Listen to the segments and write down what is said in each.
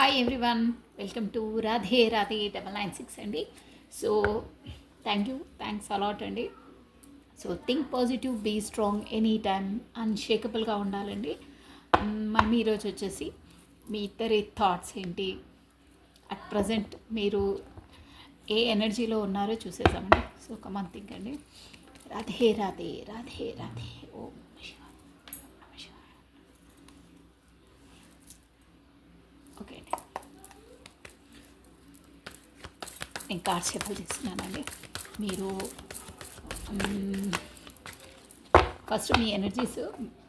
Hi everyone, welcome to Radhe Radhe 996 అండి. So thanks a lot అండి. So think positive, be strong, any time అన్షేకబుల్గా ఉండాలండి. మనం ఈరోజు వచ్చేసి మీ ఇద్దరి థాట్స్ ఏంటి, అట్ ప్రజెంట్ మీరు ఏ ఎనర్జీలో ఉన్నారో చూసేసామండి. సో కమాన్ థింక్ అండి. రాధే రాధే రాధే రాధే ఓం శివ. ఓకే అండి, నేను కార్డ్స్ షఫల్ చేస్తున్నానండి. మీరు ఫస్ట్ మీ ఎనర్జీస్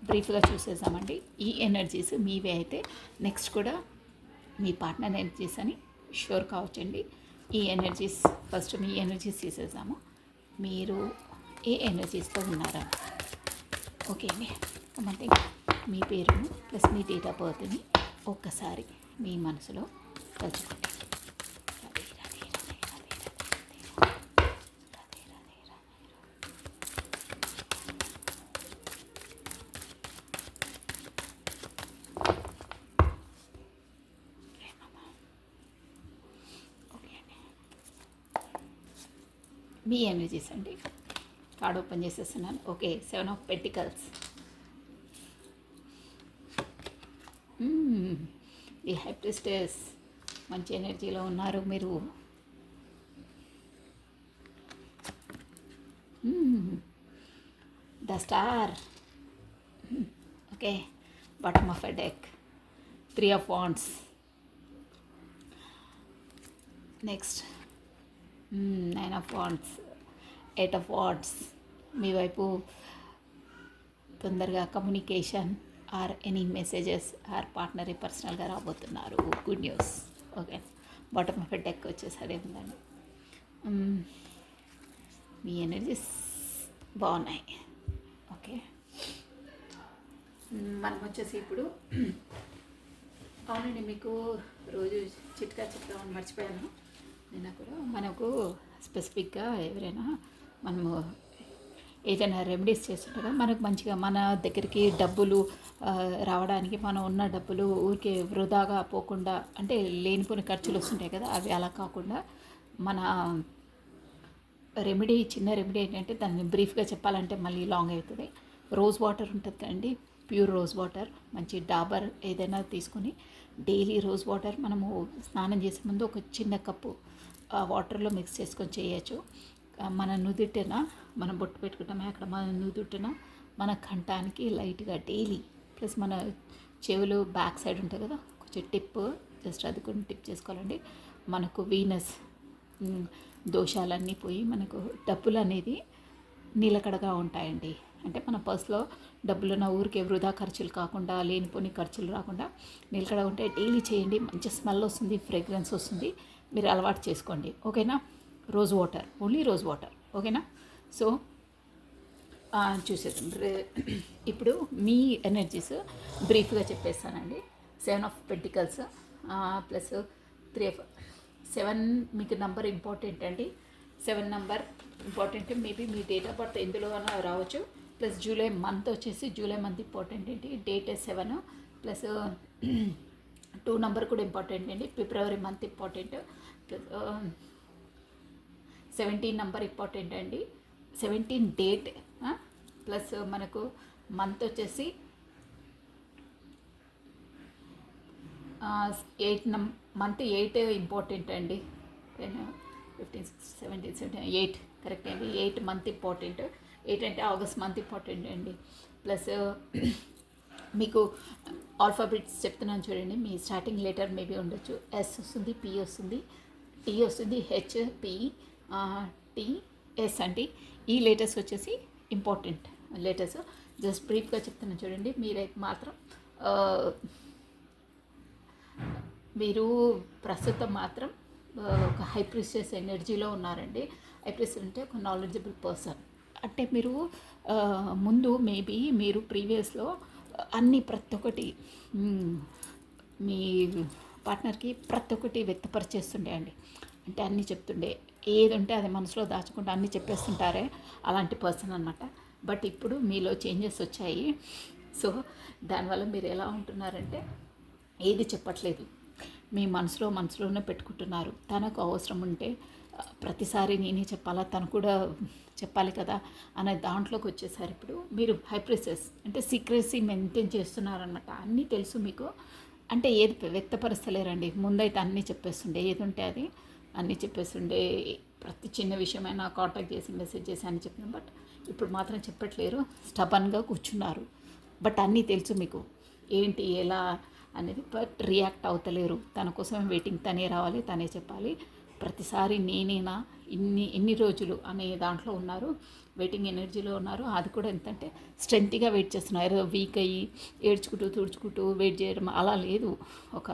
బ్రీఫ్గా చూసేసామండి. ఈ ఎనర్జీస్ మీవే అయితే నెక్స్ట్ కూడా మీ పార్ట్నర్ ఎనర్జీస్ అని షూర్ కావచ్చండి. ఈ ఎనర్జీస్ ఫస్ట్ మీ ఎనర్జీస్ తీసేసాము. మీరు ఏ ఎనర్జీస్తో ఉన్నారా? ఓకే అండి, అంటే మీ పేరును ప్లస్ మీ డేట్ ఆఫ్ బర్త్ని ఒక్కసారి మీ మనసులో తలుచుకోండి. మీ ఎనర్జీస్ అండి. కార్డ్ ఓపెన్ చేసేస్తున్నాను. Okay, 7 of pentacles. The high priestess, మంచి ఎనర్జీలో ఉన్నారు మీరు. The star. Okay, bottom of a deck, 3 of wands. Next 9 of wands, 8 of wands. మీ వైపు తొందరగా communication or any messages or partner పర్సనల్గా రాబోతున్నారు. Good news. Okay, bottom of a deck వచ్చేసి అదే ఉందండి. మీ ఎనర్జీస్ బాగున్నాయి. ఓకే, మనం వచ్చేసి ఇప్పుడు అవునండి, మీకు రోజు చిట్కా చెప్తామని మర్చిపోయాను నిన్న కూడా. మనకు స్పెసిఫిక్గా ఎవరైనా మనము ఏదైనా రెమెడీస్ చేస్తుంటారా, మనకు మంచిగా మన దగ్గరికి డబ్బులు రావడానికి, మనం ఉన్న డబ్బులు ఊరికే వృధాగా పోకుండా, అంటే లేనిపోని ఖర్చులు వస్తుంటాయి కదా, అవి అలా కాకుండా మన రెమెడీ, చిన్న రెమెడీ ఏంటంటే దాన్ని బ్రీఫ్గా చెప్పాలంటే మళ్ళీ లాంగ్ అవుతుంది. రోజ్ వాటర్ ఉంటుంది కదండి, ప్యూర్ రోజ్ వాటర్, మంచి డాబర్ ఏదైనా తీసుకొని డైలీ రోజ్ వాటర్ మనము స్నానం చేసే ముందు ఒక చిన్న కప్పు వాటర్లో మిక్స్ చేసుకొని చేయొచ్చు. మన నుదుటిన మనం బొట్టు పెట్టుకుంటామే, అక్కడ మన నుదుటిన మన కంఠానికి లైట్గా డైలీ, ప్లస్ మన చెవులు బ్యాక్ సైడ్ ఉంటుంది కదా, కొంచెం టిప్, జస్ట్ అది కొన్ని టిప్ చేసుకోవాలండి. మనకు వీనస్ దోషాలన్నీ పోయి మనకు డబ్బులు అనేది నిలకడగా ఉంటాయండి. అంటే మన పర్స్లో డబ్బులు ఉన్న ఊరికే వృధా ఖర్చులు కాకుండా, లేనిపోని ఖర్చులు రాకుండా నిలకడ ఉంటే డైలీ చేయండి. మంచి స్మెల్ వస్తుంది, ఫ్రేగ్రెన్స్ వస్తుంది. మీరు అలవాటు చేసుకోండి. ఓకేనా? Rose water, only rose water. ఓకేనా? సో చూసేద్దాం. ఇప్పుడు మీ ఎనర్జీస్ బ్రీఫ్గా చెప్పేస్తానండి. 7 ఆఫ్ పెంటికల్స్ ప్లస్ 3 ఆఫ్ 7. మీకు నంబర్ ఇంపార్టెంట్ అండి. 7 నంబర్ ఇంపార్టెంట్. మేబీ మీ డేట్ ఆఫ్ బర్త్ ఎందులో అయినా రావచ్చు. ప్లస్ జూలై మంత్ వచ్చేసి జూలై మంత్ ఇంపార్టెంట్ ఏంటి, డేట్ 7 ప్లస్ 2 నంబర్ కూడా ఇంపార్టెంట్ అండి. ఫిబ్రవరి month important. Plus 17 number important అండి. 17 డేట్ ప్లస్ మనకు మంత్ వచ్చేసి 8 మంత్ 8 ఇంపార్టెంట్ అండి. 10, 15, 16, 17, 17, 8 కరెక్ట్ అండి. 8 మంత్ ఇంపార్టెంట్. 8 అంటే ఆగస్ట్ మంత్ ఇంపార్టెంట్ అండి. ప్లస్ మీకు ఆల్ఫాబెట్స్ చెప్తున్నాను చూడండి. మీ స్టార్టింగ్ లెటర్ మేబీ ఉండొచ్చు. ఎస్ వస్తుంది, పి వస్తుంది, టీ వస్తుంది, హెచ్, పి, టి, ఎస్ అండి. ఈ లెటర్స్ వచ్చేసి ఇంపార్టెంట్ లెటర్స్. జస్ట్ బ్రీఫ్గా చెప్తున్నాను చూడండి. మీరైతే మాత్రం మీరు ప్రస్తుతం మాత్రం ఒక హై ప్రిస్టెస్ ఎనర్జీలో ఉన్నారండి. హై ప్రిస్టెస్ అంటే ఒక నాలెడ్జబుల్ పర్సన్. అంటే మీరు ముందు మేబీ మీరు ప్రీవియస్లో ప్రతి ఒక్కటి మీ పార్ట్నర్కి ప్రతి ఒక్కటి వ్యక్తపరిచేస్తుండే అండి. అంటే అన్నీ చెప్తుండే, ఏది ఉంటే అది మనసులో దాచకుండా అన్నీ చెప్పేస్తుంటారే, అలాంటి పర్సన్ అనమాట. బట్ ఇప్పుడు మీలో చేంజెస్ వచ్చాయి. సో దానివల్ల మీరు ఎలా ఉంటున్నారంటే ఏది చెప్పట్లేదు, మీ మనసులోనే పెట్టుకుంటున్నారు. తనకు అవసరం ఉంటే ప్రతిసారి నేనే చెప్పాలా, తను కూడా చెప్పాలి కదా అనే దాంట్లోకి వచ్చేసారు. ఇప్పుడు మీరు హైప్రిసెస్ అంటే సీక్రెసీ మెయింటైన్ చేస్తున్నారనమాట. అన్నీ తెలుసు మీకు, అంటే ఏది వ్యక్తపరుస్తలేరండి. ముందైతే అన్నీ చెప్పేస్తుండే, ఏది ఉంటే అది అన్నీ చెప్పేస్తుండే, ప్రతి చిన్న విషయమైనా కాంటాక్ట్ చేసి మెసేజ్ చేసి అని చెప్పిన. బట్ ఇప్పుడు మాత్రం చెప్పట్లేరు, స్టబన్గా కూర్చున్నారు. బట్ అన్నీ తెలుసు మీకు ఏంటి ఎలా అనేది, బట్ రియాక్ట్ అవుతలేరు. తన కోసం వెయిటింగ్, తనే రావాలి, తనే చెప్పాలి. ప్రతిసారి నేనేనా ఎన్ని రోజులు అనే దాంట్లో ఉన్నారు, వెయిటింగ్ ఎనర్జీలో ఉన్నారు. అది కూడా ఎంతంటే స్ట్రెంత్గా వెయిట్ చేస్తున్నారు. వీక్ అయ్యి ఏడ్చుకుంటూ తుడుచుకుంటూ వెయిట్ చేయడం అలా లేదు. ఒక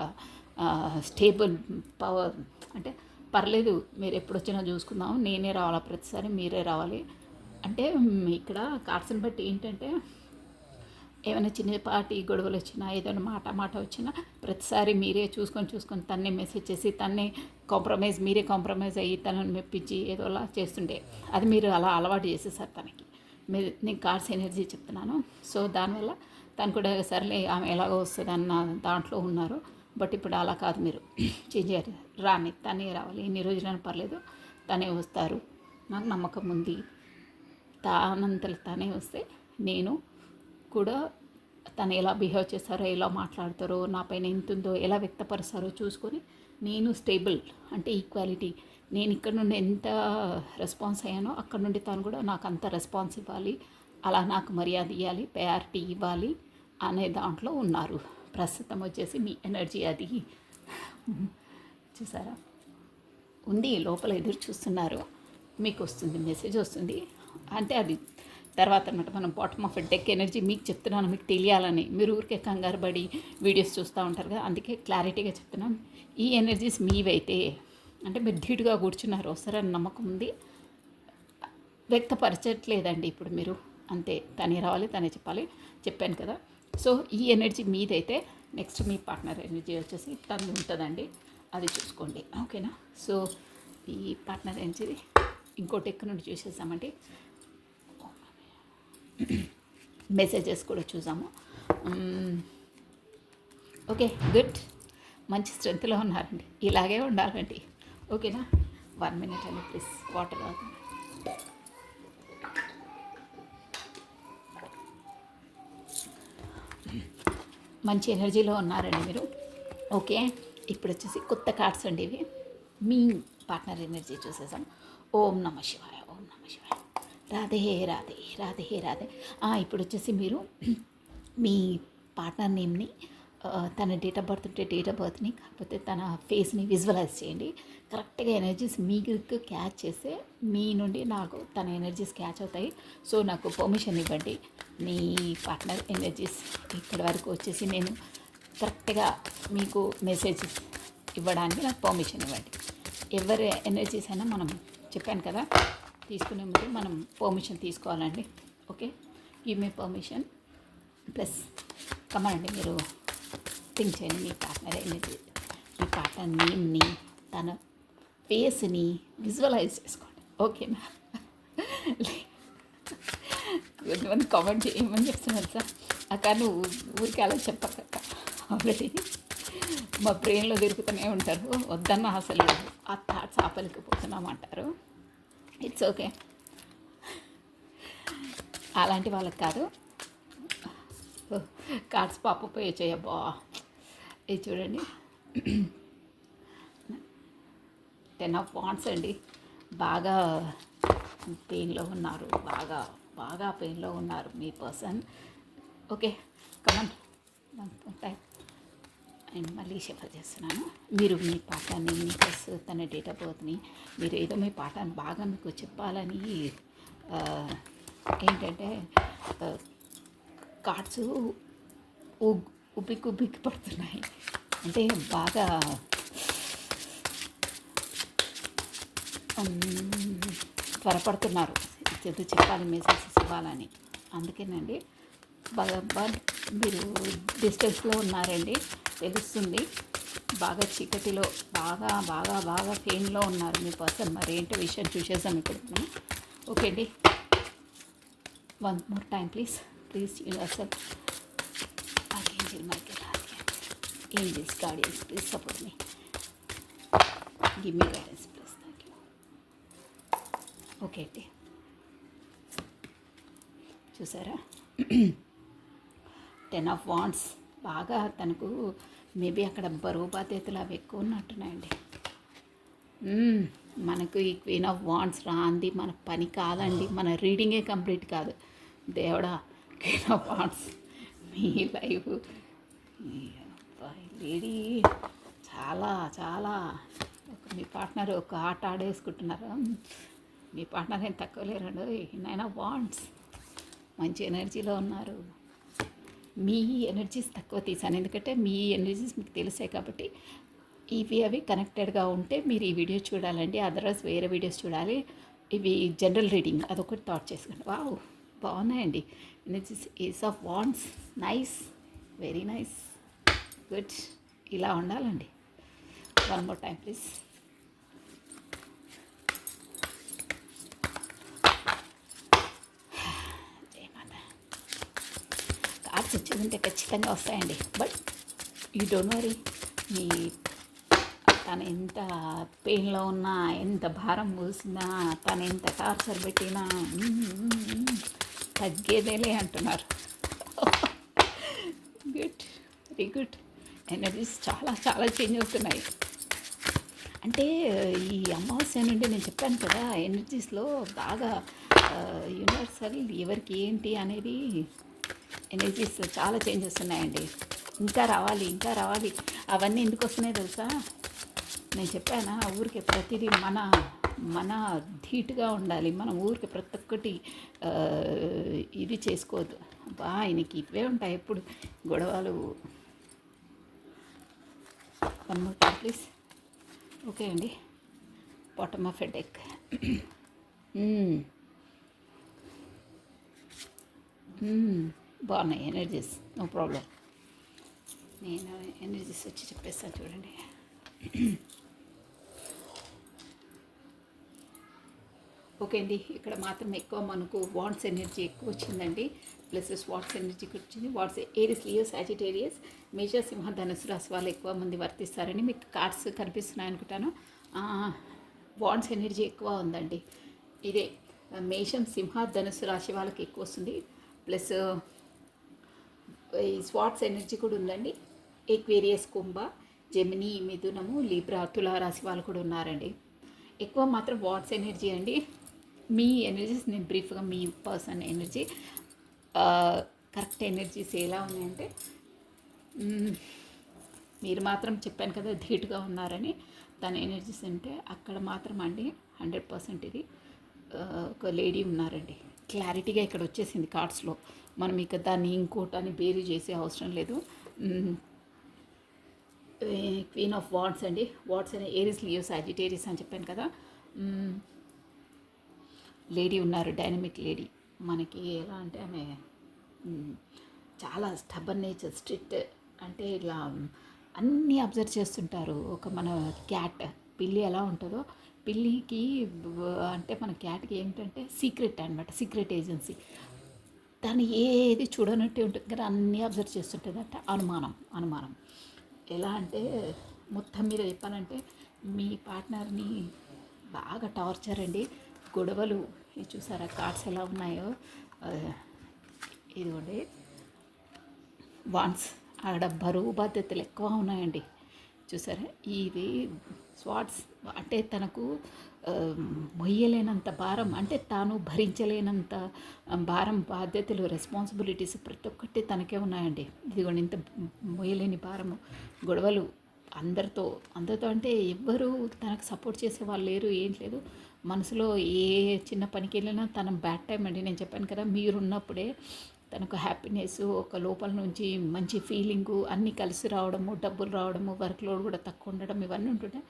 స్టేబుల్ పవర్ అంటే పర్లేదు, మీరు ఎప్పుడు వచ్చినా చూసుకుందాం, నేనే రావాలా, ప్రతిసారి మీరే రావాలి అంటే. ఇక్కడ కార్డ్స్ని బట్టి ఏంటంటే ఏమైనా చిన్నపాటి గొడవలు వచ్చినా, ఏదైనా మాట వచ్చినా ప్రతిసారి మీరే చూసుకొని తన్నే మెసేజ్ చేసి, తన్నే మీరే కాంప్రమైజ్ అయ్యి తనని మెప్పించి ఏదోలా చేస్తుండే. అది మీరు అలా అలవాటు చేసేసారు తనకి. నేను కార్డ్స్ ఎనర్జీ చెప్తున్నాను. సో దానివల్ల తను కూడా సర్లే ఆమె ఎలాగో వస్తుంది అన్న దాంట్లో ఉన్నారు. బట్ ఇప్పుడు అలా కాదు, మీరు చేంజ్ అయ్యారు. తనే రావాలి, ఎన్ని రోజులైనా పర్లేదు, తనే వస్తారు, నాకు నమ్మకం ఉంది. తానంతలో తనే వస్తే నేను కూడా తను ఎలా బిహేవ్ చేస్తారో, ఎలా మాట్లాడతారో, నా పైన ఎంత ఉందో, ఎలా వ్యక్తపరుస్తారో చూసుకొని నేను స్టేబుల్ అంటే ఈక్వాలిటీ, నేను ఇక్కడ నుండి ఎంత రెస్పాన్స్ అయ్యానో అక్కడ నుండి తను కూడా నాకు అంత రెస్పాన్స్ ఇవ్వాలి, అలా నాకు మర్యాద ఇవ్వాలి, ప్రయారిటీ ఇవ్వాలి అనే దాంట్లో ఉన్నారు. ప్రస్తుతం వచ్చేసి మీ ఎనర్జీ అది చూసారా ఉంది, లోపల ఎదురు చూస్తున్నారు. మీకు వస్తుంది, మెసేజ్ వస్తుంది. అంటే అది తర్వాత అనమాట. మనం బాటమ్ ఆఫ్ డెక్ ఎనర్జీ మీకు చెప్తున్నాను, మీకు తెలియాలని. మీరు ఊరికే కంగారు పడి వీడియోస్ చూస్తూ ఉంటారు కదా, అందుకే క్లారిటీగా చెప్తున్నాను. ఈ ఎనర్జీస్ మీవైతే అంటే మీరు ధీటుగా కూర్చున్నారు, వస్తారని నమ్మకం ఉంది. వ్యక్తపరచట్లేదండి ఇప్పుడు మీరు, అంతే. తనే రావాలి, తనే చెప్పాలి, చెప్పాను కదా. సో ఈ ఎనర్జీ మీదైతే నెక్స్ట్ మీ పార్ట్నర్ ఎనర్జీ వచ్చేసి తను ఉంటుందండి, అది చూసుకోండి, ఓకేనా. సో ఈ పార్ట్నర్ ఎనర్జీ ఇంకోటి ఎక్కడి నుండి చూసేసామంటే మెసేజెస్ కూడా చూసాము. ఓకే, గుడ్, మంచి స్ట్రెంత్లో ఉన్నారండి, ఇలాగే ఉండాలండి, ఓకేనా. 1 minute అండి ప్లీజ్, వాటర్ తాగుతాను. మంచి ఎనర్జీలో ఉన్నారండి మీరు, ఓకే. ఇప్పుడు వచ్చేసి కొత్త కార్డ్స్ అండి ఇవి. మీ పార్ట్నర్ ఎనర్జీ చూసేసాం. ఓం నమ శివాయ, ఓం నమ శివాయ, రాధే రాధే రాధే రాధే. ఇప్పుడు వచ్చేసి మీరు మీ పార్ట్నర్ నేమ్ని, తన డేట్ ఆఫ్ బర్త్ ఉంటే డేట్ ఆఫ్ బర్త్ని, కాకపోతే తన ఫేస్ని విజువలైజ్ చేయండి. కరెక్ట్గా ఎనర్జీస్ మీకు క్యాచ్ చేస్తే మీ నుండి నాకు తన ఎనర్జీస్ క్యాచ్ అవుతాయి. సో నాకు పర్మిషన్ ఇవ్వండి, మీ పార్ట్నర్ ఎనర్జీస్ ఇక్కడి వరకు వచ్చేసి నేను కరెక్ట్గా మీకు మెసేజ్ ఇవ్వడానికి నాకు పర్మిషన్ ఇవ్వండి. ఎవరి ఎనర్జీస్ అయినా మనం చెప్పాను కదా, తీసుకునే ముందు మనం పర్మిషన్ తీసుకోవాలండి, okay. Give me permission. Please కమాండి, మీరు థింక్ చేయండి, మీ పార్ట్నర్ ఎనర్జీ, మీ పార్ట్నర్ నేమ్ని, తన ఫేస్ని విజువలైజ్ చేసుకోండి, ఓకేనా. కొంతమంది కామెంట్ చేయమని చెప్తున్నారు సార్, అక్క నువ్వు ఊరికి అలా చెప్పక్క, ఆల్రెడీ మా బ్రెయిన్లో తిరుగుతూనే ఉంటారు, వద్దన్న అసలు ఆ థాట్స్ ఆపలేకపోతున్నామంటారు. ఇట్స్ ఓకే, అలాంటి వాళ్ళకి కాదు. కార్డ్స్ పాపప్ చేయబ్బా, ఇది చూడండి, 10 of Wands అండి. బాగా పెయిన్లో ఉన్నారు, బాగా పెయిన్లో ఉన్నారు మీ person, okay. Come on time and మళ్ళీ షఫల్ చేస్తున్నాను. మీరు మీ పాఠాన్ని, మీ ప్లస్ తన డేట్ ఆఫ్ బర్త్ని, మీరు ఏదో మీ పాఠాన్ని బాగా మీకు చెప్పాలని ఏంటంటే కార్డ్స్ ఉబ్బికి పడుతున్నాయి, అంటే బాగా త్వరపడుతున్నారు చదువు చెప్పాలి, మెసేజెస్ ఇవ్వాలని. అందుకేనండి బాగా మీరు డిస్టెన్స్లో ఉన్నారండి, తెలుస్తుంది. బాగా చీకటిలో బాగా పెయిన్లో ఉన్నారు మీ పర్సన్. మరి ఏంటో విషయం చూసేసాం ఇప్పుడు మనం, ఓకే అండి. 1 more time please universal. Angels, guardians, please support me, give me guidance please. Thank you. Okay అండి, చూసారా 10 ఆఫ్ వాండ్స్. బాగా తనకు మేబీ అక్కడ బరువు బాధ్యతలు అవి ఎక్కువ ఉన్నట్టున్నాయండి. మనకు ఈ క్వీన్ ఆఫ్ వాండ్స్ రాంది మన పని కాదండి, మన రీడింగే కంప్లీట్ కాదు. దేవుడా, queen of wands me life, lady చాలా చాలా మీ పార్ట్నర్ ఒక ఆట ఆడేసుకుంటున్నారు. మీ పార్ట్నర్ ఏం తక్కువ లేరండి. 9 ఆఫ్ వాండ్స్ మంచి ఎనర్జీలో ఉన్నారు. మీ ఎనర్జీస్ తక్కువ తీసాను, ఎందుకంటే మీ ఎనర్జీస్ మీకు తెలిసాయి కాబట్టి. ఇవి అవి కనెక్టెడ్గా ఉంటే మీరు ఈ వీడియో చూడాలండి, అదర్వైజ్ వేరే వీడియోస్ చూడాలి. ఇవి జనరల్ రీడింగ్, అదొకటి థాట్ చేసుకోండి. వావ్, బాగున్నాయండి energies. Ace of wands, nice, very nice, good. ఇలా ఉండాలండి. One more time please. Cards వచ్చేదంటే ఖచ్చితంగా వస్తాయండి, బట్ యూ డోంట్ వరీ. మీ తను ఎంత పెయిన్లో ఉన్నా, ఎంత భారం మూసినా, తను ఎంత టార్చర్ పెట్టినా తగ్గేదేలే అంటున్నారు. Good, very good. ఎనర్జీస్ చాలా చాలా చేంజ్ అవుతున్నాయి. అంటే ఈ అమావాస్య నుండి నేను చెప్పాను కదా, ఎనర్జీస్లో బాగా యూనివర్సల్ ఎవరికి ఏంటి అనేది ఎనర్జీస్ చాలా చేంజ్ వస్తున్నాయండి. ఇంకా రావాలి, ఇంకా రావాలి. అవన్నీ ఎందుకు వస్తున్నాయి తెలుసా? నేను చెప్పానా, ఊరికి ప్రతిదీ మన ధీటుగా ఉండాలి. మనం ఊరికి ప్రతి ఒక్కటి ఇది చేసుకోవద్దు. బా, ఆయనకి ఇవే ఉంటాయి ఎప్పుడు గొడవలు. One more time please. Okay అండి, బాటమ్ ఆఫ్ ఎ డెక్. బాగున్నాయి ఎనర్జీస్, నో ప్రాబ్లం. నేను ఎనర్జీస్ వచ్చి చెప్పేస్తాను చూడండి. ఓకే అండి, ఇక్కడ మాత్రం ఎక్కువ మనకు వాండ్స్ ఎనర్జీ ఎక్కువ వచ్చిందండి, ప్లస్ స్వాట్స్ ఎనర్జీ వచ్చింది. వాట్స్ ఏరిస్, లియో, సాజిటేరియస్, మేష, సింహ, ధనుసు రాశి వాళ్ళు ఎక్కువ మంది వర్తిస్తారని మీకు కార్డ్స్ కనిపిస్తున్నాయి అనుకుంటాను. వాండ్స్ ఎనర్జీ ఎక్కువ ఉందండి. ఇదే మేషం, సింహ, ధనుసు రాశి వాళ్ళకి ఎక్కువ వస్తుంది. ప్లస్ ఈ స్వాట్స్ ఎనర్జీ కూడా ఉందండి. ఎక్వేరియస్, కుంభ, జెమిని, మిథునము, లిబ్రా, తులా రాశి వాళ్ళు కూడా ఉన్నారండి. ఎక్కువ మాత్రం వాట్స్ ఎనర్జీ అండి. మీ ఎనర్జీస్ నేను బ్రీఫ్గా మీ పర్సన్ ఎనర్జీ కరెక్ట్ ఎనర్జీస్ ఎలా ఉన్నాయంటే, మీరు మాత్రం చెప్పాను కదా ధీటుగా ఉన్నారని, తన ఎనర్జీస్ అంటే అక్కడ మాత్రం అండి 100% ఇది ఒక లేడీ ఉన్నారండి. క్లారిటీగా ఇక్కడ వచ్చేసింది కార్డ్స్లో. మనం ఇక దాన్ని ఇంకోటని బేరీ చేసే అవసరం లేదు. క్వీన్ ఆఫ్ వాండ్స్ అండి. వాండ్స్ అనే ఏరిస్, లియో, సాజిటేరియస్ అని చెప్పాను కదా. లేడీ ఉన్నారు, డైనమిక్ లేడీ. మనకి ఎలా అంటే ఆమె చాలా స్టబన్ నేచర్, స్ట్రిక్ట్, అంటే ఇలా అన్నీ అబ్జర్వ్ చేస్తుంటారు. ఒక మన క్యాట్, పిల్లి ఎలా ఉంటుందో, పిల్లికి అంటే మన క్యాట్కి ఏంటంటే సీక్రెట్ అనమాట, సీక్రెట్ ఏజెన్సీ. దాన్ని ఏది చూడనట్టే ఉంటుంది కదా, అన్నీ అబ్జర్వ్ చేస్తుంటుంది. అంటే అనుమానం ఎలా అంటే, మొత్తం మీద చెప్పాలంటే మీ పార్ట్నర్ని బాగా టార్చర్ అండి, గొడవలు. చూసారా కార్డ్స్ ఎలా ఉన్నాయో, ఇదిగోండి వాన్స్. ఆడ బరువు బాధ్యతలు ఎక్కువ ఉన్నాయండి, చూసారా. ఇది స్వాట్స్ అంటే తనకు మొయ్యలేనంత భారం, అంటే తాను భరించలేనంత భారం, బాధ్యతలు, రెస్పాన్సిబిలిటీస్ ప్రతి ఒక్కటి తనకే ఉన్నాయండి. ఇదిగోండి ఇంత మొయ్యలేని భారము, గొడవలు అందరితో అంటే ఎవ్వరు తనకు సపోర్ట్ చేసే వాళ్ళు లేరు, ఏం లేదు. మనసులో ఏ చిన్న పనికి వెళ్ళినా తన బ్యాడ్ టైం అండి. నేను చెప్పాను కదా, మీరున్నప్పుడే తనకు హ్యాపీనెస్, ఒక లోపల నుంచి మంచి ఫీలింగు అన్నీ కలిసి రావడము, డబ్బులు రావడము, వర్క్ లోడ్ కూడా తక్కువ ఉండడం, ఇవన్నీ ఉంటుంటే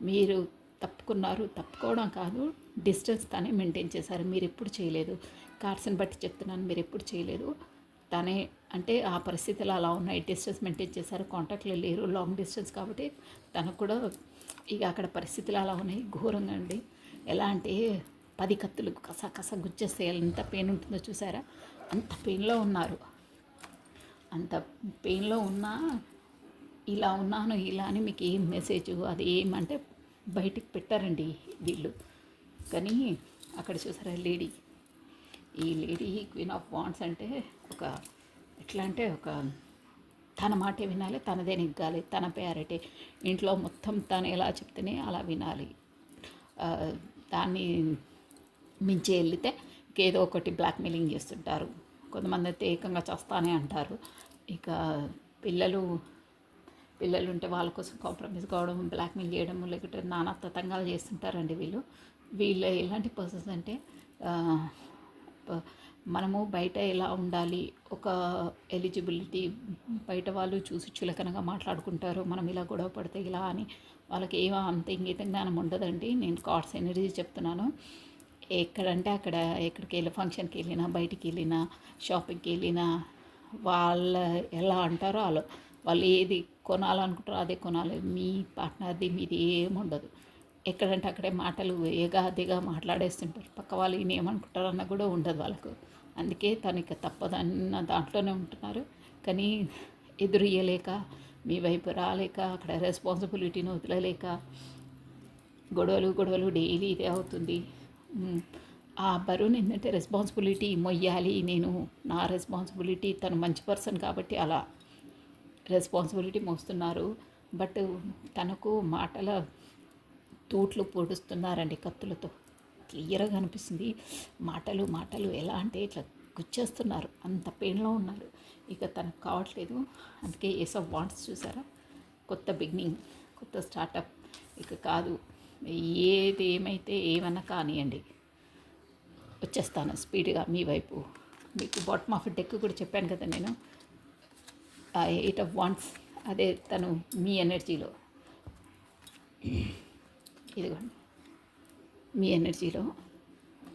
మీరు తప్పుకున్నారు. తప్పుకోవడం కాదు, డిస్టెన్స్ తనే మెయింటైన్ చేశారు, మీరు ఎప్పుడు చేయలేదు. కార్డ్స్ని బట్టి చెప్తున్నాను, మీరు ఎప్పుడు చేయలేదు. తనే అంటే ఆ పరిస్థితులు అలా ఉన్నాయి, డిస్టెన్స్ మెయింటైన్ చేశారు, కాంటాక్ట్లో లేరు, లాంగ్ డిస్టెన్స్ కాబట్టి తనకు కూడా ఇక అక్కడ పరిస్థితులు అలా ఉన్నాయి. ఘోరంగా అండి. ఎలా అంటే 10 కత్తులు కస గుచ్చేస్తే ఎంత పెయిన్ ఉంటుందో చూసారా. అంత పెయిన్లో ఉన్నారు. అంత పెయిన్లో ఉన్నా ఇలా ఉన్నాను ఇలా అని మీకు ఏం మెసేజ్ అది ఏమంటే బయటికి పెట్టారండి వీళ్ళు. కానీ అక్కడ చూసారా లేడీ, ఈ లేడీ క్వీన్ ఆఫ్ వాండ్స్ అంటే ఒక ఎట్లా అంటే ఒక తన మాటే వినాలి, తనదే నెగ్గాలి, తన పేరటే ఇంట్లో మొత్తం తను ఎలా చెప్తేనే అలా వినాలి. దాన్ని మించి వెళ్తే ఇంకేదో ఒకటి బ్లాక్మెయిలింగ్ చేస్తుంటారు. కొంతమంది అయితే ఏకంగా చేస్తానే అంటారు. ఇక పిల్లలు ఉంటే వాళ్ళ కోసం కాంప్రమైజ్ కావడం, బ్లాక్మెయిల్ చేయడం, లేకుంటే నానా తతంగాలు చేస్తుంటారండి వీళ్ళు ఎలాంటి పర్సన్స్ అంటే మనము బయట ఎలా ఉండాలి, ఒక ఎలిజిబిలిటీ బయట వాళ్ళు చూసి చులకనగా మాట్లాడుకుంటారు, మనం ఇలా గొడవ పడితే ఇలా అని వాళ్ళకి ఏమో అంత ఇంగిత జ్ఞానం ఉండదండి. నేను కార్డ్స్ ఎనర్జీ చెప్తున్నాను. ఎక్కడంటే అక్కడ ఎక్కడికి వెళ్ళి ఫంక్షన్కి వెళ్ళినా, బయటికి వెళ్ళినా, షాపింగ్కి వెళ్ళినా వాళ్ళ ఎలా అంటారో వాళ్ళు ఏది కొనాలనుకుంటారో అదే కొనాలి. మీ పార్ట్నర్ది మీది ఏముండదు. ఎక్కడంటే అక్కడే మాటలు ఏగాదిగా మాట్లాడేస్తుంటారు. పక్క వాళ్ళు ఈయన ఏమనుకుంటారు అన్న కూడా ఉండదు వాళ్ళకు. అందుకే తనకి తప్పదన్న దాంట్లోనే ఉంటున్నారు. కానీ ఎదురు ఇయ్యలేక, మీ వైపు రాలేక, అక్కడ రెస్పాన్సిబిలిటీని వదలలేక గొడవలు డైలీ ఇదే అవుతుంది. ఆ బరువుని ఏంటంటే రెస్పాన్సిబిలిటీ మొయ్యాలి, నేను నా రెస్పాన్సిబిలిటీ, తను మంచి పర్సన్ కాబట్టి అలా రెస్పాన్సిబిలిటీ మోస్తున్నారు. బట్ తనకు మాటల తూట్లు పొడుస్తున్నారండి కత్తులతో. క్లియర్గా అనిపిస్తుంది. మాటలు ఎలా అంటే ఇట్లా గుచ్చేస్తున్నారు, అంత పెయిన్లో ఉన్నారు. ఇక తనకు కావట్లేదు. అందుకే ఏస్ ఆఫ్ వాండ్స్ చూసారా, కొత్త బిగినింగ్, కొత్త స్టార్టప్. ఇక కాదు, ఏది ఏమైతే ఏమన్నా కానివ్వండి, వచ్చేస్తాను స్పీడ్గా మీ వైపు. మీకు బాటమ్ ఆఫ్ డెక్ కూడా చెప్పాను కదా నేను, 8 ఆఫ్ వాండ్స్ అదే తను మీ ఎనర్జీలో. ఇదిగోండి మీ ఎనర్జీలో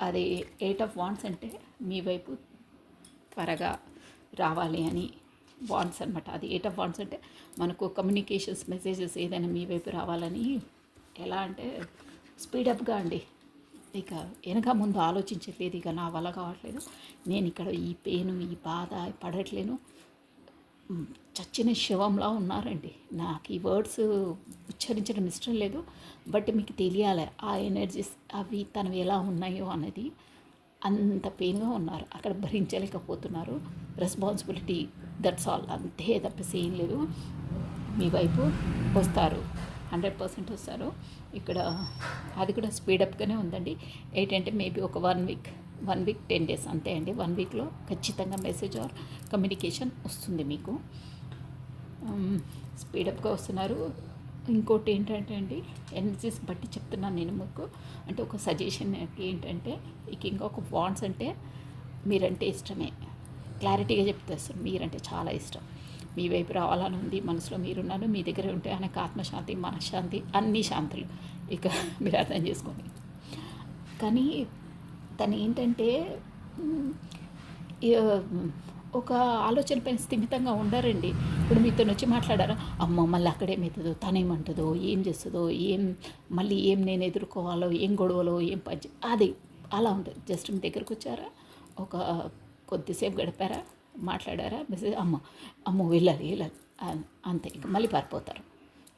అది 8 ఆఫ్ వాండ్స్ అంటే మీ వైపు త్వరగా రావాలి అని వాండ్స్ అనమాట. అది 8 ఆఫ్ వాండ్స్ అంటే మనకు కమ్యూనికేషన్స్, మెసేజెస్ ఏదైనా మీ వైపు రావాలని. ఎలా అంటే స్పీడప్గా అండి. ఇక వెనక ముందు ఆలోచించట్లేదు. ఇక నా వల్ల కావట్లేదు, నేను ఇక్కడ ఈ పెయిన్, ఈ బాధ పడట్లేను, చచ్చిన శవంలా ఉన్నారండి. నాకు ఈ వర్డ్స్ ఉచ్చరించడం ఇష్టం లేదు, బట్ మీకు తెలియాలి ఆ ఎనర్జీస్ అవి తనవి ఎలా ఉన్నాయో అన్నది. అంత పెయిన్గా ఉన్నారు, అక్కడ భరించలేకపోతున్నారు. రెస్పాన్సిబిలిటీ, దట్స్ ఆల్, అంతే తప్పేసి ఏం లేదు. మీ వైపు వస్తారు, 100% వస్తారు. ఇక్కడ అది కూడా స్పీడప్గానే ఉందండి. ఏంటంటే మేబీ ఒక 1 వీక్ 10 డేస్ అంతే అండి. 1 వీక్లో ఖచ్చితంగా మెసేజ్ ఆర్ కమ్యూనికేషన్ వస్తుంది మీకు. స్పీడప్గా వస్తున్నారు. ఇంకోటి ఏంటంటే అండి, ఎనర్జీస్ బట్టి చెప్తున్నాను నేను మీకు. అంటే ఒక సజెషన్ ఏంటంటే, ఈ కింగ్ ఆఫ్ వాండ్స్ అంటే మీరంటే ఇష్టమే, క్లారిటీగా చెప్తేస్తారు. మీరంటే చాలా ఇష్టం, మీ వైపు రావాలని ఉంది, మనసులో మీరున్నారు, మీ దగ్గర ఉంటే ఆయనకు ఆత్మశాంతి, మనశ్శాంతి, అన్ని శాంతులు. ఇక మీరు అర్థం చేసుకోండి. కానీ తను ఏంటంటే ఒక ఆలోచన పైన స్థిమితంగా ఉండరండి. ఇప్పుడు మీతో వచ్చి మాట్లాడారా, అమ్మ మళ్ళీ అక్కడేమవుతుందో, తనేమంటుందో, ఏం చేస్తుందో, మళ్ళీ ఏం నేను ఎదుర్కోవాలో, ఏం గొడవలో, ఏం పని అది అలా ఉంటుంది. జస్ట్ మీ దగ్గరకు వచ్చారా, ఒక కొద్దిసేపు గడిపారా, మాట్లాడారా, మెసేజ్ అమ్మో వెళ్ళాలి అంతే, ఇక మళ్ళీ పారిపోతారు.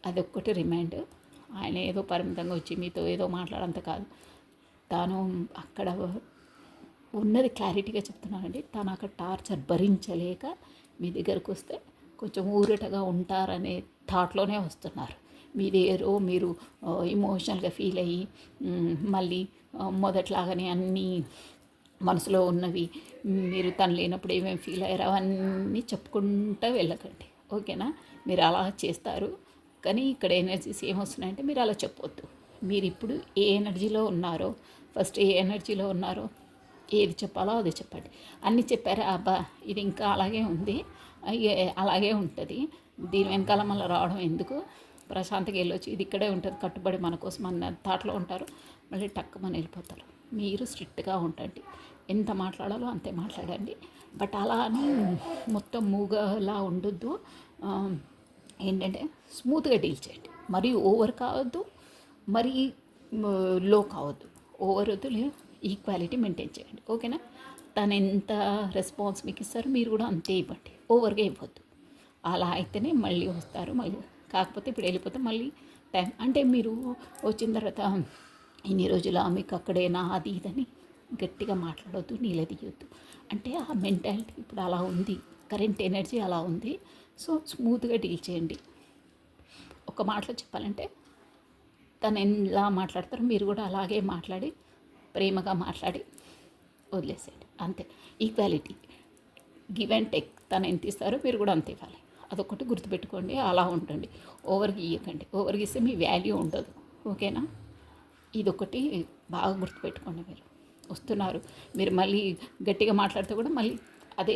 అదొక్కటి రిమైండ్. ఆయన ఏదో పరిమితంగా వచ్చి మీతో ఏదో మాట్లాడంత కాదు. తాను అక్కడ ఉన్నది క్లారిటీగా చెప్తున్నానండి. తను అక్కడ టార్చర్ భరించలేక మీ దగ్గరకు వస్తే కొంచెం ఊరటగా ఉంటారనే థాట్లోనే వస్తున్నారు. మీరు ఇమోషనల్గా ఫీల్ అయ్యి మళ్ళీ మొదట్లాగానే అన్నీ మనసులో ఉన్నవి, మీరు తను లేనప్పుడు ఏమేమి ఫీల్ అయ్యారో అవన్నీ చెప్పుకుంటూ వెళ్ళకండి, ఓకేనా? మీరు అలా చేస్తారు. కానీ ఇక్కడ ఎనర్జీస్ ఏమొస్తున్నాయంటే మీరు అలా చెప్పొద్దు. మీరు ఇప్పుడు ఏ ఎనర్జీలో ఉన్నారో, ఫస్ట్ ఏ ఎనర్జీలో ఉన్నారో, ఏది చెప్పాలో అది చెప్పండి. అన్నీ చెప్పారా, అబ్బా ఇది ఇంకా అలాగే ఉంది, అలాగే ఉంటుంది, దీని వెనకాల మళ్ళీ రావడం ఎందుకు, ప్రశాంతంగా వెళ్ళొచ్చు, ఇది ఇక్కడే ఉంటుంది, కట్టుబడి మన కోసం అన్న థాట్లో ఉంటారు. మళ్ళీ టక్కుమని వెళ్ళిపోతారు. మీరు స్ట్రిక్ట్గా ఉండండి, ఎంత మాట్లాడాలో అంతే మాట్లాడండి. బట్ అలా అని మొత్తం మూగలా ఉండొద్దు. ఏంటంటే స్మూత్గా డీల్ చేయండి. మరీ ఓవర్ కావద్దు, మరీ లో కావద్దు. ఓవర్ వద్దు, ఈక్వాలిటీ మెయింటైన్ చేయండి, ఓకేనా? తను ఎంత రెస్పాన్స్ మీకు ఇస్తారో మీరు కూడా అంతే ఇవ్వండి, ఓవర్గా ఇవ్వద్దు. అలా అయితేనే మళ్ళీ వస్తారు. మళ్ళీ కాకపోతే ఇప్పుడు వెళ్ళిపోతే మళ్ళీ టైం అంటే మీరు వచ్చిన తర్వాత ఇన్ని రోజులు మీకు అక్కడేనా అది ఇదని గట్టిగా మాట్లాడొద్దు, నిలదీయొద్దు. అంటే ఆ మెంటాలిటీ ఇప్పుడు అలా ఉంది, కరెంట్ ఎనర్జీ అలా ఉంది. సో స్మూత్గా డీల్ చేయండి. ఒక మాటలో చెప్పాలంటే తను ఎలా మాట్లాడతారో మీరు కూడా అలాగే మాట్లాడి ప్రేమగా మాట్లాడి వదిలేసేయండి, అంతే. Equality, give and take. తను ఎంత ఇస్తారో మీరు కూడా అంత ఇవ్వాలి. అదొకటి గుర్తుపెట్టుకోండి. అలా ఉండండి, ఓవర్గా ఇవ్వకండి. ఓవర్గా ఇస్తే మీ వాల్యూ ఉండదు, ఓకేనా? ఇదొకటి బాగా గుర్తుపెట్టుకోండి. మీరు వస్తున్నారు, మీరు మళ్ళీ గట్టిగా మాట్లాడితే కూడా మళ్ళీ అదే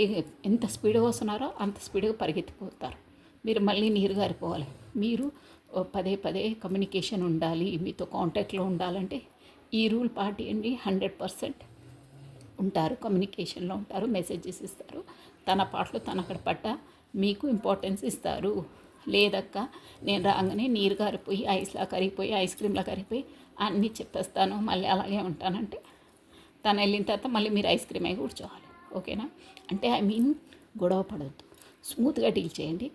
ఎంత స్పీడ్గా వస్తున్నారో అంత స్పీడ్గా పరిగెత్తిపోతారు. మీరు మళ్ళీ నీరు గారిపోవాలి. మీరు పదే పదే కమ్యూనికేషన్ ఉండాలి, మీతో కాంటాక్ట్లో ఉండాలంటే ఈ రూల్ పాటించండి. 100% ఉంటారు, కమ్యూనికేషన్లో ఉంటారు, మెసేజెస్ ఇస్తారు. తన పాటలో తను అక్కడ పట్ట మీకు ఇంపార్టెన్స్ ఇస్తారు. లేదక్క నేను రాగానే నీరు కారిపోయి ఐస్లా కరిగిపోయి ఐస్ క్రీమ్లా కరిగిపోయి అన్నీ చెప్పేస్తాను మళ్ళీ అలాగే ఉంటానంటే తను వెళ్ళిన తర్వాత మళ్ళీ మీరు ఐస్ క్రీమ్ అయి కూర్చోవాలి, ఓకేనా? అంటే ఐ మీన్ గొడవ పడవద్దు, స్మూత్గా డీల్ చేయండి.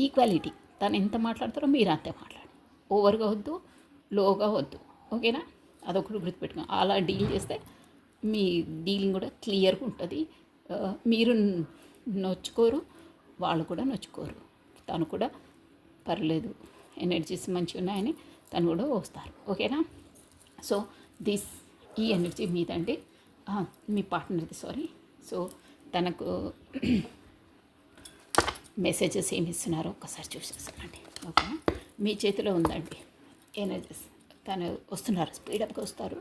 ఈక్వాలిటీ, తను ఎంత మాట్లాడతారో మీరు అంతే మాట్లాడండి. ఓవర్గా వద్దు, లోగా వద్దు, ఓకేనా? అదొకటి గుర్తుపెట్టుకోండి. అలా డీల్ చేస్తే మీ డీలింగ్ కూడా క్లియర్గా ఉంటుంది. మీరు నొచ్చుకోరు, వాళ్ళు కూడా నొచ్చుకోరు. తను కూడా పర్లేదు, ఎనర్జీస్ మంచిగా ఉన్నాయని తను కూడా వస్తారు, ఓకేనా? సో ఈ ఎనర్జీ మీదండి, మీ పార్ట్నర్ది, సారీ. సో తనకు మెసేజెస్ ఏమి ఇస్తున్నారో ఒక్కసారి చూసేస్తానండి, ఓకేనా? మీ చేతిలో ఉందండి ఎనర్జీస్. తను వస్తున్నారు, స్పీడప్గా వస్తారు.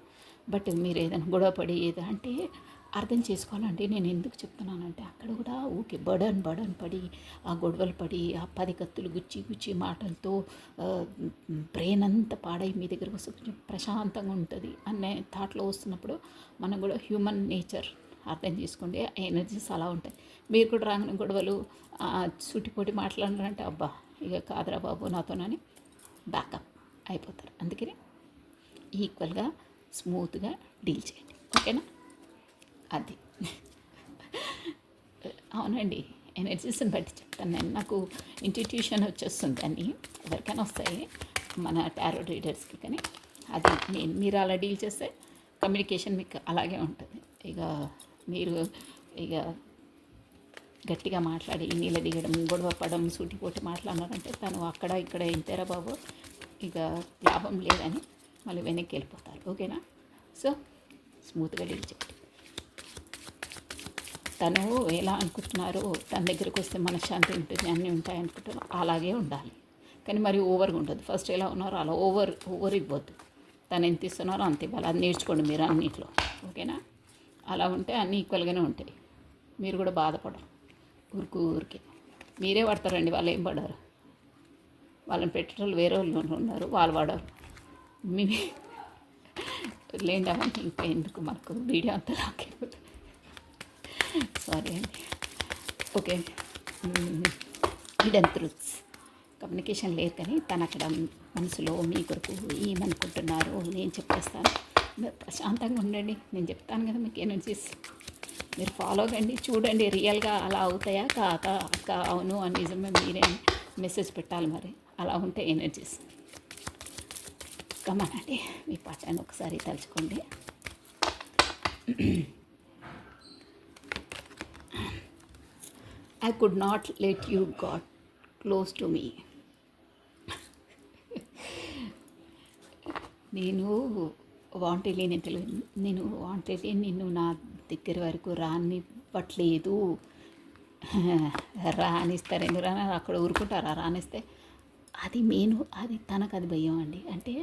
బట్ మీరు ఏదైనా గొడవపడి అంటే అర్థం చేసుకోవాలండి. నేను ఎందుకు చెప్తున్నానంటే అక్కడ కూడా ఊకే బర్డన్ పడి ఆ గొడవలు పడి ఆ 10 కత్తులు గుచ్చి మాటలతో బ్రెయిన్ అంతా పాడై మీ దగ్గరకు వస్తే కొంచెం ప్రశాంతంగా ఉంటుంది అనే థాట్లో వస్తున్నప్పుడు మనం కూడా హ్యూమన్ నేచర్ అర్థం చేసుకోండి. ఆ ఎనర్జీస్ అలా ఉంటాయి. మీరు కూడా రాగానే గొడవలు సుటిపోటి మాట్లాడారంటే అబ్బా ఇక కాదురా బాబు నాతోనని బ్యాకప్ అయిపోతారు. అందుకని ఈక్వల్గా స్మూత్గా డీల్ చేయండి, ఓకేనా? అది అవునండి, ఎనర్జీస్ని బట్టి చెప్తాను నేను. నాకు ఇంట్యూషన్ వచ్చేస్తుంది అని ఎవరికైనా వస్తాయి మన టారో రీడర్స్కి. కానీ అది మీరు అలా డీల్ చేస్తే కమ్యూనికేషన్ మీకు అలాగే ఉంటుంది. ఇక మీరు ఇక గట్టిగా మాట్లాడి నిలదీయడం, గొడవ పడడం, సూటిపోటి మాట్లాడినారంటే తను అక్కడ ఇక్కడ ఇంతేరా బాబు ఇక లాభం లేదని మళ్ళీ వెనక్కి వెళ్ళిపోతారు, ఓకేనా? సో స్మూత్గా డీల్ చేయండి. తను ఎలా అనుకుంటున్నారో తన దగ్గరికి వస్తే మనశ్శాంతి ఉంటుంది, అన్నీ ఉంటాయి అనుకుంటారో అలాగే ఉండాలి. కానీ మరి ఓవర్గా ఉండదు. ఫస్ట్ ఎలా ఉన్నారో అలా ఓవర్ ఇవ్వద్దు. తను ఎంత ఇస్తున్నారో అంత ఇవ్వాలి. అది నేర్చుకోండి మీరు అన్నింటిలో, ఓకేనా? అలా ఉంటే అన్నీ ఈక్వల్గానే ఉంటాయి. మీరు కూడా బాధపడరు ఊరికే. మీరే పడతారండి, వాళ్ళు ఏం పడరు. వాళ్ళని పెట్టేటోళ్ళు వేరే వాళ్ళు ఉన్నారు, వాళ్ళు పడరు. మీ లేండి అవన్నీ ఇంకా ఎందుకు, మనకు వీడియో అంతా లాగైపోతుంది. సారీ అండి, ఓకే. హిడెన్ ట్రూత్స్, కమ్యూనికేషన్ లేదు కానీ తను అక్కడ మనసులో మీ కొరకు ఏమనుకుంటున్నారు నేను చెప్పేస్తాను. మీరు ప్రశాంతంగా ఉండండి, నేను చెప్తాను కదా మీకు ఎనర్జీస్. మీరు ఫాలో కండి, చూడండి రియల్గా అలా అవుతాయా కాదా. అక్క అవును అని నిజమే మీరే మెసేజ్ పెట్టాలి, మరి అలా ఉంటే ఎనర్జీస్. కమానండి, మీ పాటను ఒకసారి తలుచుకోండి. I could not let you got close to me. నేను వాంటెడ్లీ నిన్ను నా దగ్గర వరకు రానివ్వట్లేదు. రానిస్తారు, ఎందుకు రాని అక్కడ ఊరుకుంటారా రానిస్తే? అది అది తనకు అది భయం అండి. అంటే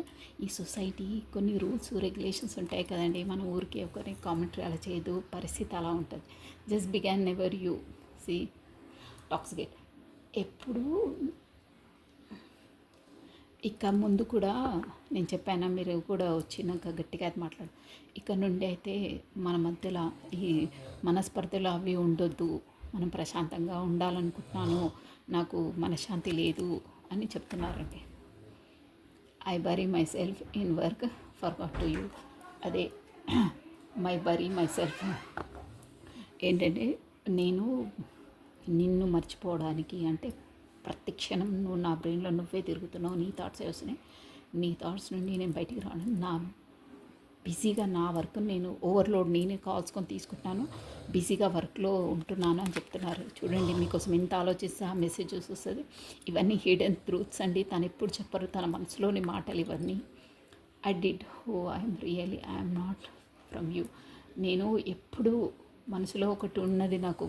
ఈ సొసైటీ కొన్ని రూల్స్ రెగ్యులేషన్స్ ఉంటాయి కదండి. మనం ఊరికి ఒకరిని కామెంటరీ అలా చేయదు, పరిస్థితి అలా ఉంటుంది. Just begone never you see టాక్సికేట్. ఎప్పుడు ఇక ముందు కూడా నేను చెప్పాను, మీరు కూడా వచ్చినాక గట్టిగా అది మాట్లాడు. ఇక్కడ నుండి అయితే మన మధ్యలో ఈ మనస్పర్ధలు అవి ఉండొద్దు, మనం ప్రశాంతంగా ఉండాలనుకుంటున్నాను, నాకు మనశ్శాంతి లేదు అని చెప్తున్నారండి. I bury myself in work forgot to you. అదే మై బరీ మై సెల్ఫ్ ఏంటంటే నేను నిన్ను మర్చిపోవడానికి. అంటే ప్రతి క్షణం నువ్వు నా బ్రెయిన్లో నువ్వే తిరుగుతున్నావు, నీ థాట్సే వస్తున్నాయి. నీ థాట్స్ నుండి నేను బయటికి రాను. బిజీగా నా వర్క్ నేను ఓవర్లోడ్ నేనే కాల్స్కొని తీసుకుంటున్నాను, బిజీగా వర్క్లో ఉంటున్నాను అని చెప్తున్నారు. చూడండి, మీకోసం ఎంత ఆలోచిస్తే ఆ మెసేజెస్ వస్తుంది. ఇవన్నీ హిడెన్ ట్రూత్స్ అండి. తను ఎప్పుడు చెప్పరు, తన మనసులోని మాటలు ఇవన్నీ. I did who I'm really I'm not from you. నేను ఎప్పుడు మనసులో ఒకటి ఉన్నది, నాకు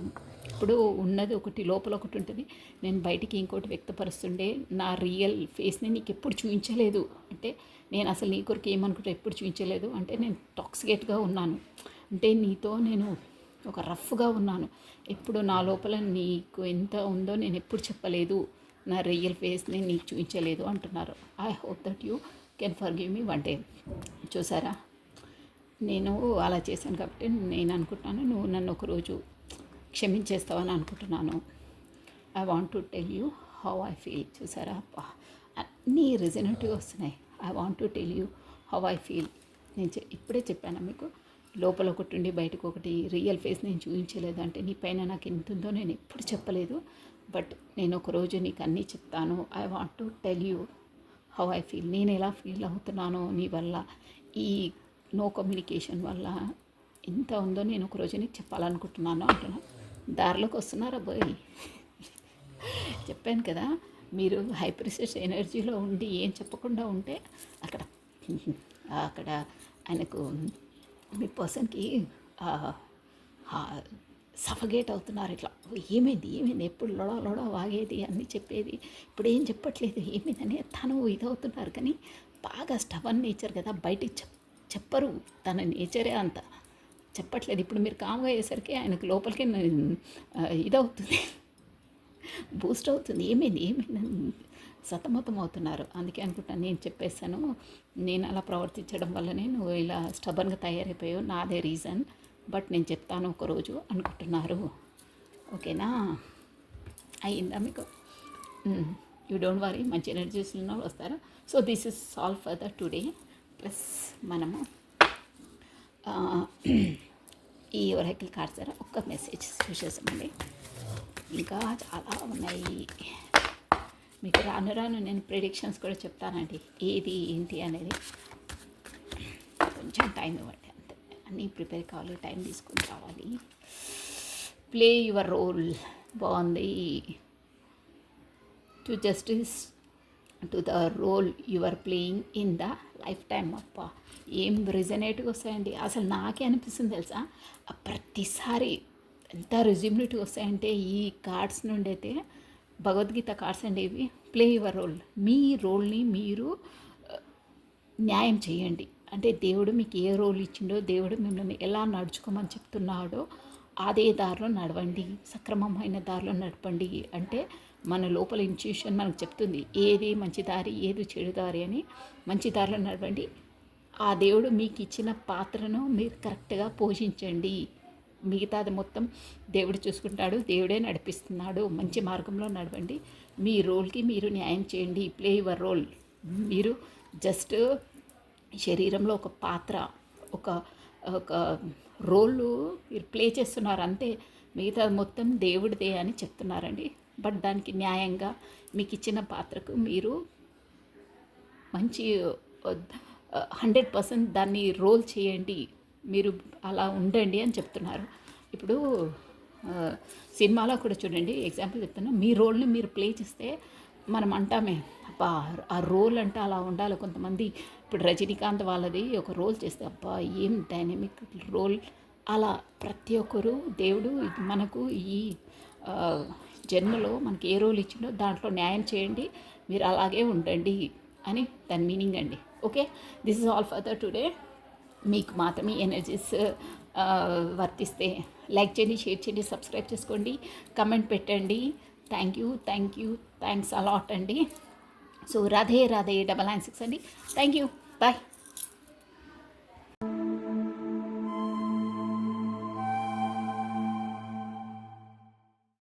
ఎప్పుడు ఉన్నది ఒకటి, లోపల ఒకటి ఉంటుంది. నేను బయటికి ఇంకోటి వ్యక్తపరుస్తుండే. నా రియల్ ఫేస్ని నీకు ఎప్పుడు చూపించలేదు. అంటే నేను అసలు నీ కొరకు ఏమనుకుంటే ఎప్పుడు చూపించలేదు. అంటే నేను టాక్సికేట్గా ఉన్నాను, అంటే నీతో నేను ఒక రఫ్గా ఉన్నాను. ఎప్పుడు నా లోపల నీకు ఎంత ఉందో నేను ఎప్పుడు చెప్పలేదు, నా రియల్ ఫేస్ని నీకు చూపించలేదు అంటున్నారు. I hope that you can forgive me one day. చూసారా, నేను అలా చేశాను కాబట్టి నేను అనుకుంటున్నాను నువ్వు నన్ను ఒకరోజు క్షమించేస్తావని అనుకుంటున్నాను. I want to tell you how I feel. చూసారా, అన్నీ రెజనేటివ్గా వస్తున్నాయి. I want to tell you how I feel. నేను ఇప్పుడే చెప్పాను మీకు, లోపల ఒకటి ఉండి బయటకు ఒకటి. రియల్ ఫేస్ నేను చూపించలేదు. అంటే నీ పైన నాకు ఎంత ఉందో నేను ఎప్పుడు చెప్పలేదు, బట్ నేను ఒకరోజు నీకు అన్నీ చెప్తాను. I want to tell you how I feel. నేను ఎలా ఫీల్ అవుతున్నానో నీ వల్ల, ఈ నో కమ్యూనికేషన్ వల్ల ఎంత ఉందో నేను ఒకరోజు నీకు చెప్పాలనుకుంటున్నాను అంటున్నాను. దారిలోకి వస్తున్నారా బాయ్? చెప్పాను కదా, మీరు హైపరిసిస్ ఎనర్జీలో ఉండి ఏం చెప్పకుండా ఉంటే అక్కడ ఆయనకు మీ పర్సన్కి సఫగేట్ అవుతున్నారు. ఇట్లా ఏమైంది ఎప్పుడు లొడ వాగేది అన్నీ చెప్పేది, ఇప్పుడు ఏం చెప్పట్లేదు ఏమైందని తను ఇదవుతున్నారు. కానీ బాగా స్టవన్ నేచర్ కదా, బయటికి చెప్పరు. తన నేచరే అంత చెప్పట్లేదు. ఇప్పుడు మీరు కామ్గా అయ్యేసరికి ఆయనకు లోపలికి ఇదవుతుంది, బూస్ట్ అవుతుంది. ఏమైంది సతమతం అవుతున్నారు. అందుకే అనుకుంటాను, నేను చెప్పేస్తాను, నేను అలా ప్రవర్తించడం వల్లనే నువ్వు ఇలా స్టబన్గా తయారైపోయావు, నాదే రీజన్, బట్ నేను చెప్తాను ఒకరోజు అనుకుంటున్నారు. ఓకేనా, అయ్యిందా మీకు? యూ డోంట్ వరీ, మంచి ఎనర్జీస్ ఉన్న వస్తారు. So this is all for the today. Plus మనము ఈ ఒరాకిల్ కార్డ్స్ ద్వారా ఒక్క మెసేజ్ చూసేసామండి. ఇంకా చాలా ఉన్నాయి. మీకు రాను నేను ప్రిడిక్షన్స్ కూడా చెప్తానండి, ఏది ఏంటి అనేది. కొంచెం టైం ఇవ్వండి అంతే, అన్నీ ప్రిపేర్ కావాలి, టైం తీసుకొని రావాలి. Play your role. బాగుంది. To justice to the role you are playing in the life time. అప్ప ఏం రిజనేట్గా వస్తాయండి. అసలు నాకే అనిపిస్తుంది తెలుసా, ప్రతిసారి ఎంత రిజ్యూమినేట్గా వస్తాయంటే ఈ కార్డ్స్ నుండి అయితే. భగవద్గీత కార్డ్స్ అండి ఇవి. Play your role. మీ రోల్ని మీరు న్యాయం చేయండి. అంటే దేవుడు మీకు ఏ రోల్ ఇచ్చిండో, దేవుడు మిమ్మల్ని ఎలా నడుచుకోమని చెప్తున్నాడో అదే దారిలో నడవండి, సక్రమమైన దారిలో నడపండి. అంటే మన లోపల ఇన్స్టిట్యూషన్ మనకు చెప్తుంది ఏది మంచి దారి, ఏది చెడు దారి అని. మంచి దారిలో నడవండి. ఆ దేవుడు మీకు ఇచ్చిన పాత్రను మీరు కరెక్ట్గా పోషించండి. మిగతాది మొత్తం దేవుడు చూసుకుంటాడు, దేవుడే నడిపిస్తున్నాడు. మంచి మార్గంలో నడవండి. మీ రోల్కి మీరు న్యాయం చేయండి. Play your role. మీరు జస్ట్ శరీరంలో ఒక పాత్ర, ఒక ఒక రోలు మీరు ప్లే చేస్తున్నారు అంతే. మిగతా మొత్తం దేవుడిదే అని చెప్తున్నారండి. బట్ దానికి న్యాయంగా మీకు ఇచ్చిన పాత్రకు మీరు మంచి 100% దాన్ని రోల్ చేయండి, మీరు అలా ఉండండి అని చెప్తున్నారు. ఇప్పుడు సినిమాలో కూడా చూడండి, ఎగ్జాంపుల్ చెప్తున్నా, మీ రోల్ని మీరు ప్లే చేస్తే మనం అంటామే అబ్బా ఆ రోల్ అంటే అలా ఉండాలి. కొంతమంది ఇప్పుడు రజనీకాంత్ వాళ్ళది ఒక రోల్ చేస్తే అబ్బా ఏం డైనమిక్ రోల్. అలా ప్రతి ఒక్కరు దేవుడు మనకు ఈ జన్మలో మనకి ఏ రోల్ ఇచ్చిండో దాంట్లో న్యాయం చేయండి, మీరు అలాగే ఉండండి అని దాని మీనింగ్ అండి. Okay, this is all for the today. మీకు మాత్రమే ఎనర్జీస్ వర్తిస్తే లైక్ చేయండి, షేర్ చేయండి, సబ్స్క్రైబ్ చేసుకోండి, కమెంట్ పెట్టండి. థ్యాంక్ యూ, థ్యాంక్స్ అలాట్ అండి. సో రాధే 9996 అండి. Thank you, bye.